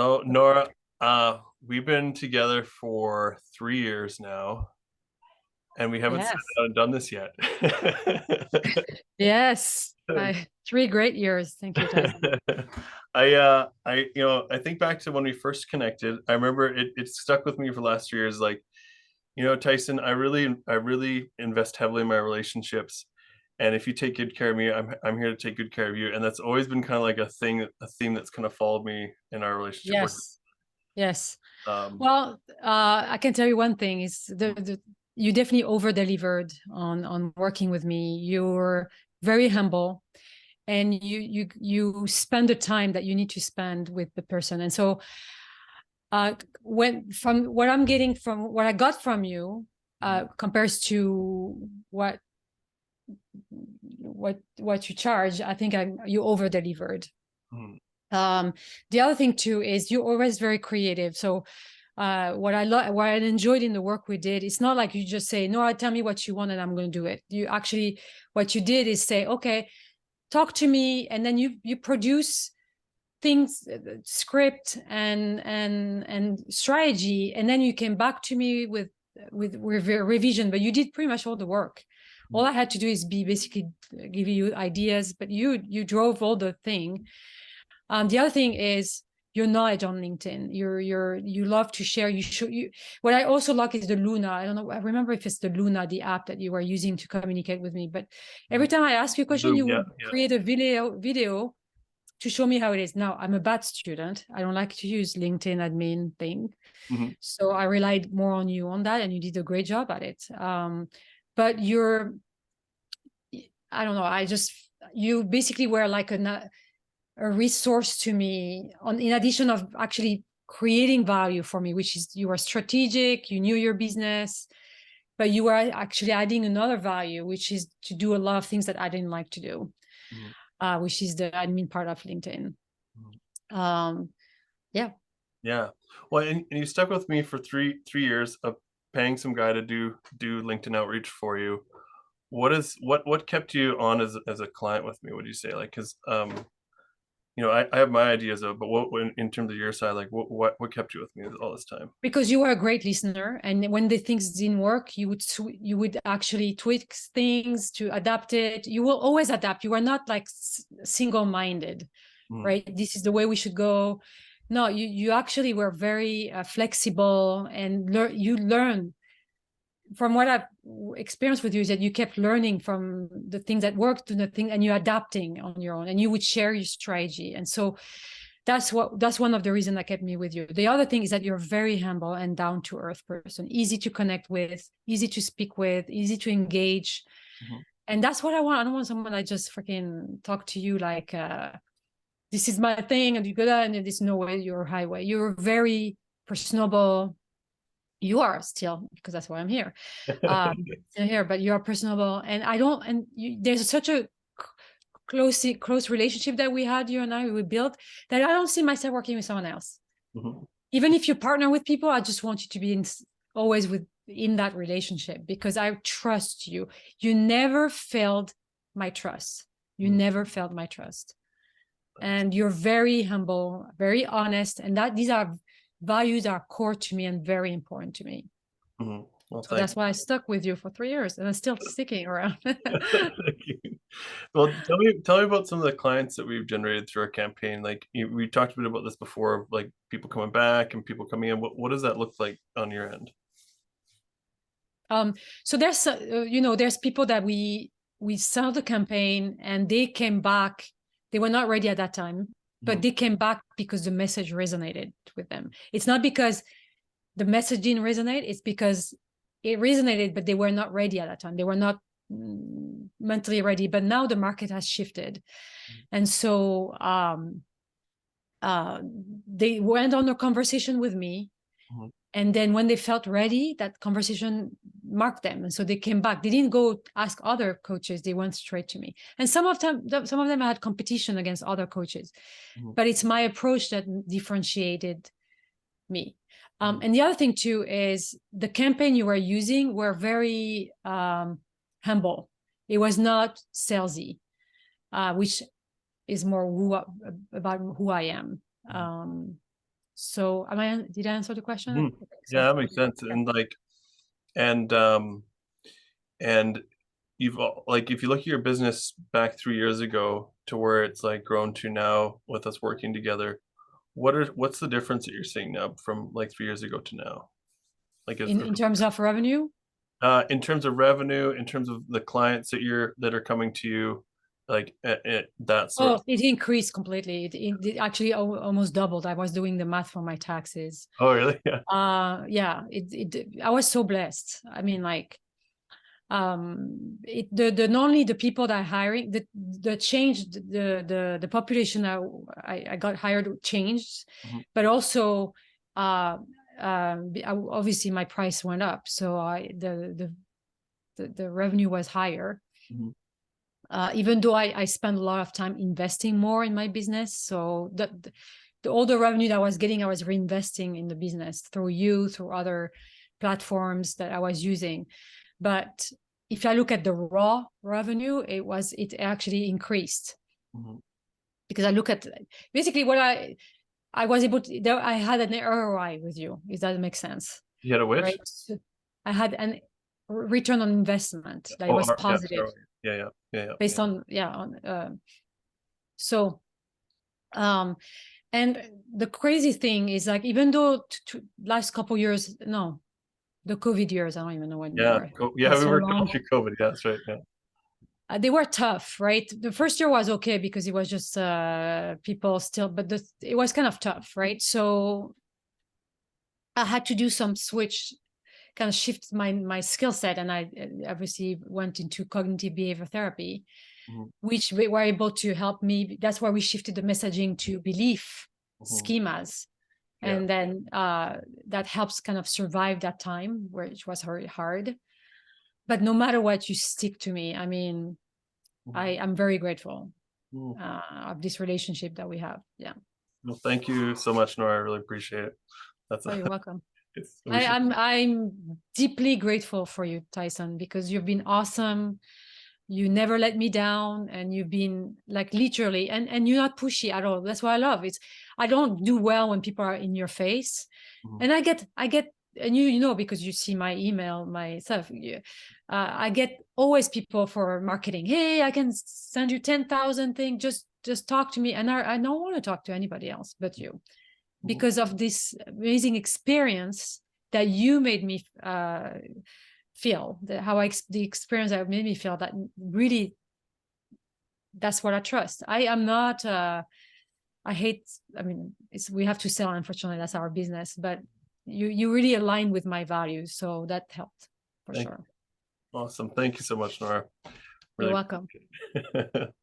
So Nora, we've been together for 3 years now, and we haven't sat Yes. down and done this yet. Yes. 3 great years. Thank you, Tyson. I think back to when we first connected. I remember it stuck with me for the last 3 years. Like, Tyson, I really invest heavily in my relationships, and if you take good care of me, I'm here to take good care of you, and that's always been kind of like a theme that's kind of followed me in our relationship. Yes. Yes. Um, Well, I can tell you one thing is you definitely over delivered on working with me. You're very humble and you spend the time that you need to spend with the person. And so when from what I'm getting from what I got from you compares to what you charge, I think you over delivered. mhm, The other thing too is you're always very creative. So what I enjoyed in the work we did, it's not like you just say, Nora, tell me what you want and I'm going to do it. You actually, what you did is say, okay, talk to me, and then you produce things, script and strategy, and then you came back to me with revision. But you did pretty much all the work. All I had to do is be basically give you ideas, but you drove all the thing. The other thing is your knowledge on LinkedIn. You love to share. What I also like is the Luna. I don't know. I remember if it's the Luna, the app that you are using to communicate with me. But every time I ask you a question, Zoom, you yeah, would yeah. create a video to show me how it is. Now, I'm a bad student. I don't like to use LinkedIn admin thing. Mhm. So I relied more on you on that, and you did a great job at it. But I don't know, you basically were like a resource to me in addition of actually creating value for me, which is you were strategic, you knew your business, but you were actually adding another value, which is to do a lot of things that I didn't like to do, Mhm. which is the admin part of LinkedIn. Mhm. Um, yeah. Yeah. Well, and you stuck with me for three years of paying some guy to do LinkedIn outreach for you. What kept you on as a client with me? Would you say, like, because I have my ideas of, but in terms of your side, like what kept you with me all this time? Because you were a great listener, and when the things didn't work, you would actually tweak things to adapt it. You will always adapt. You are not like single-minded, Mhm. right? This is the way we should go. No, you actually were very flexible, and you learn from what I've experienced with you, is that you kept learning from the things that worked to the thing, and you're adapting on your own, and you would share your strategy. And so that's one of the reasons that kept me with you. The other thing is that you're a very humble and down to earth person, easy to connect with, easy to speak with, easy to engage. Mhm. And that's what I want. I don't want someone that just freaking talk to you like this is my thing and you go there and there's no way your highway. You're very personable. You are still, because that's why I'm here. Still here, but you are personable, and I don't. And there's such a close relationship that we had, you and I, we built, that I don't see myself working with someone else. Mhm. Even if you partner with people, I just want you to be always in that relationship, because I trust you. You never failed my trust. You Mhm. never failed my trust. And you're very humble, very honest, and these are values that are core to me and very important to me. Mhm. Well, So thank that's why I stuck with you for 3 years, and I'm still sticking around. thank you. Well, tell me about some of the clients that we've generated through our campaign. Like, we talked a bit about this before, like people coming back and people coming in. What does that look like on your end? So there's people that we started the campaign and they came back. They were not ready at that time, Mhm. but they came back because the message resonated with them. It's not because the message didn't resonate, it's because it resonated, but they were not ready at that time. They were not mentally ready. But now the market has shifted, and so uh, they went on a conversation with me, Mhm. and then when they felt ready, that conversation marked them, and so they came back. They didn't go ask other coaches, they went straight to me. And some of them had competition against other coaches, Mhm. but it's my approach that differentiated me. Mhm. And the other thing too is the campaign you were using were very humble. It was not salesy, which is more about who I am. Mhm. So did I answer the question? I Mhm. think Yeah, so. that makes sense. Okay. And like, and and like, if you look at your business back 3 years ago to where it's like grown to now with us working together, what's the difference that you're seeing now from like 3 years ago to now? Like, In terms of revenue? in terms of revenue, in terms of the clients that are coming to you, like that sort Oh, of. it increased completely. It actually almost doubled. I was doing the math for my taxes. Oh, really? Yeah. Yeah, I was so blessed. I mean, like, the not only the people that are hiring, the changed, the population that I got hired changed, Mhm, but also obviously my price went up, so the revenue was higher. mhm, Even though I spent a lot of time investing more in my business, so all the revenue that I was getting, I was reinvesting in the business through you, through other platforms that I was using. But if I look at the raw revenue, it actually increased, mhm. because I look at basically what I was able to, I had an ROI with you, if that makes sense, You had a which? right? So I had an return on investment that Oh, was yeah, positive yeah, yeah, yeah, yeah, based yeah. on, yeah, on so um and the crazy thing is, like, even though last couple years, no, the COVID years, I don't even know Yeah, anymore. yeah, It's we so were going long. through COVID. Yeah, that's right. Yeah. They were tough, right? The first year was okay because it was just people still, but it was kind of tough, right? So I had to do some switch, kind of shift my skill set, and I obviously went into cognitive behavior therapy, Mhm, which were able to help me. That's why we shifted the messaging to belief mhm. schemas, Yeah. and then that helps kind of survive that time, which was very hard. But no matter what, you stick to me. I mean, Mhm, I'm very grateful mhm. of this relationship that we have. Yeah. Well, thank you so much, Nora. I really appreciate it. That's Oh, you're welcome. we should. I'm deeply grateful for you, Tyson, because you've been awesome. You never let me down, and you've been, like, literally, and you're not pushy at all. That's what I love. I don't do well when people are in your face, Mhm, and I get, and you know, because you see my email, my stuff. I get always people for marketing. Hey, I can send you 10,000 things. Just talk to me, and I don't want to talk to anybody else but you, mhm, because of this amazing experience that you made me feel, the experience that made me feel, that really, that's what I trust. I am not I hate, I mean, we have to sell, unfortunately, that's our business, but you really align with my values, so that helped for thank sure. Awesome. Thank you so much, Nora. You're Really welcome. appreciate it.